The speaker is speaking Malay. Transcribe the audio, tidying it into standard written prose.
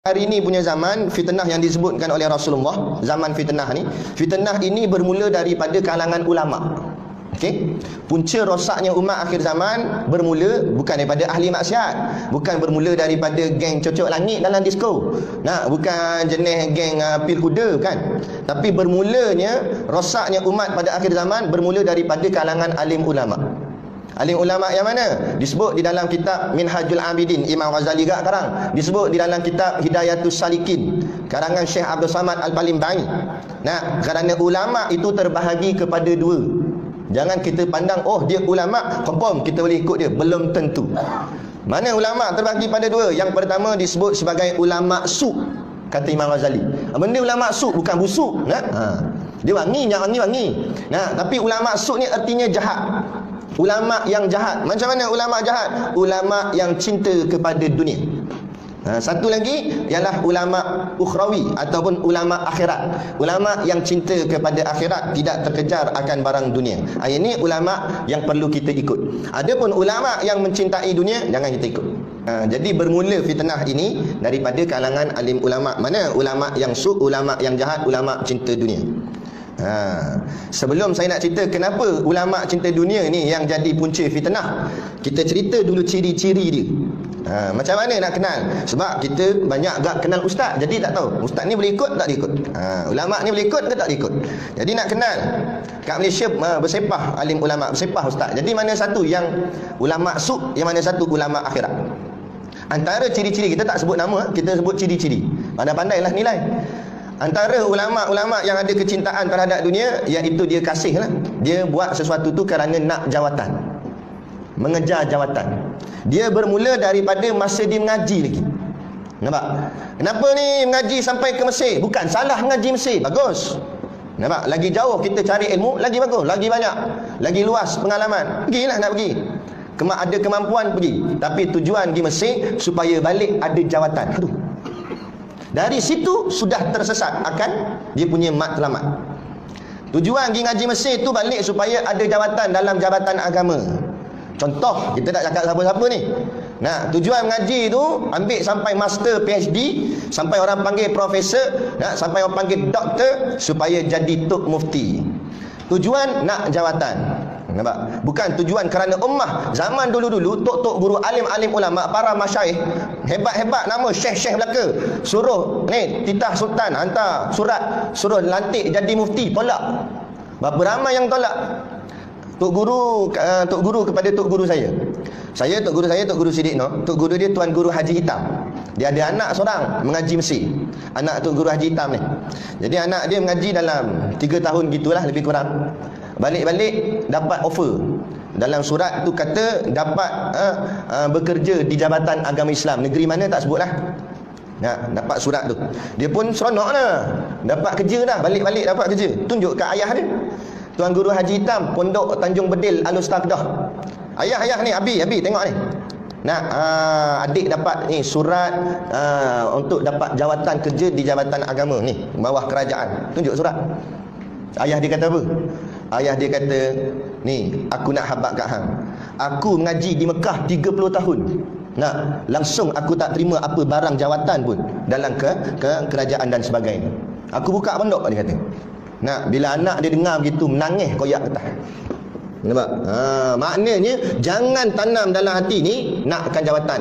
Hari ini punya zaman, fitnah yang disebutkan oleh Rasulullah, zaman fitnah ni, fitnah ini bermula daripada kalangan ulama. Okey, punca rosaknya umat akhir zaman bermula bukan daripada ahli maksiat, bukan bermula daripada geng cocok langit dalam disko. Nah, bukan jenis geng pil kuda, kan. Tapi bermulanya rosaknya umat pada akhir zaman bermula daripada kalangan alim ulama. Alim ulama yang mana? Disebut di dalam kitab Minhajul Abidin, Imam Ghazali gak karang. Disebut di dalam kitab Hidayatus Salikin, karangan Syekh Abdul Samad Al-Palimbai. Nah, kerana ulama itu terbahagi kepada dua. Jangan kita pandang, oh dia ulama, confirm kita boleh ikut dia. Belum tentu. Mana ulama terbahagi pada dua? Yang pertama disebut sebagai ulama su', kata Imam Ghazali. Benda ulama su' bukan busuk. Nah, dia wangi, yang wangi. Nah, tapi ulama su' ni artinya jahat. Ulama yang jahat. Macam mana ulama jahat? Ulama yang cinta kepada dunia. Satu lagi ialah ulama ukhrawi ataupun ulama akhirat. Ulama yang cinta kepada akhirat, tidak terkejar akan barang dunia. Ini ulama yang perlu kita ikut. Adapun ulama yang mencintai dunia, jangan kita ikut. Jadi bermula fitnah ini daripada kalangan alim ulama. Mana ulama yang su', ulama yang jahat, ulama cinta dunia. Sebelum saya nak cerita kenapa ulama cinta dunia ni yang jadi punca fitnah, kita cerita dulu ciri-ciri dia. Macam mana nak kenal? Sebab kita banyak agak kenal ustaz, jadi tak tahu ustaz ni boleh ikut tak dia ikut, ulama ni boleh ikut ke tak dia ikut. Jadi nak kenal, kat Malaysia bersepah alim ulama, bersepah ustaz. Jadi mana satu yang ulama su', yang mana satu ulama akhirat. Antara ciri-ciri, kita tak sebut nama, kita sebut ciri-ciri. Pandai-pandailah nilai. Antara ulama-ulama yang ada kecintaan terhadap dunia, iaitu dia kasih lah. Dia buat sesuatu tu kerana nak jawatan, mengejar jawatan. Dia bermula daripada masa dia mengaji lagi. Nampak? Kenapa ni mengaji sampai ke Mesir? Bukan salah mengaji Mesir, bagus. Nampak? Lagi jauh kita cari ilmu, lagi bagus, lagi banyak, lagi luas pengalaman. Pergilah nak pergi. Ada kemampuan pergi. Tapi tujuan pergi Mesir supaya balik ada jawatan. Aduh. Dari situ sudah tersesat akan dia punya matlamat. Tujuan pergi ngaji Mesir tu balik supaya ada jawatan dalam jabatan agama. Contoh, kita tak cakap siapa-siapa ni. Nah, tujuan mengaji tu ambil sampai master PhD, sampai orang panggil profesor, sampai orang panggil doktor supaya jadi tok mufti. Tujuan nak jawatan. Nampak? Bukan tujuan kerana ummah. Zaman dulu-dulu tok-tok guru, alim-alim ulama, para masyaikh hebat-hebat nama syekh-syekh Melaka, suruh ni titah sultan hantar surat suruh lantik jadi mufti, tolak. Berapa ramai yang tolak? Tok guru kepada tok guru saya. Tok guru Sidik Noh. Tok guru dia Tuan Guru Haji Hitam. Dia ada anak seorang mengaji Mesir. Anak tok guru Haji Hitam ni. Jadi anak dia mengaji dalam 3 tahun gitulah lebih kurang. Balik-balik dapat offer. Dalam surat tu kata dapat bekerja di Jabatan Agama Islam. Negeri mana tak sebutlah. Dapat surat tu. Dia pun seronok lah. Dapat kerja dah. Balik-balik dapat kerja. Tunjuk kat ayah dia. Tuan Guru Haji Hitam, Pondok Tanjung Bedil Al-Ustaqdah. Ayah ni, Abi tengok ni. Adik dapat ni surat untuk dapat jawatan kerja di Jabatan Agama ni, bawah kerajaan. Tunjuk surat. Ayah dia kata apa? Ayah dia kata, ni aku nak habaq kat hang. Aku mengaji di Mekah 30 tahun. Langsung aku tak terima apa barang jawatan pun dalam kerajaan dan sebagainya. Aku buka pondok, dia kata. Bila anak dia dengar begitu, menangis koyak atas. Nampak? Maknanya jangan tanam dalam hati ni nakkan jawatan.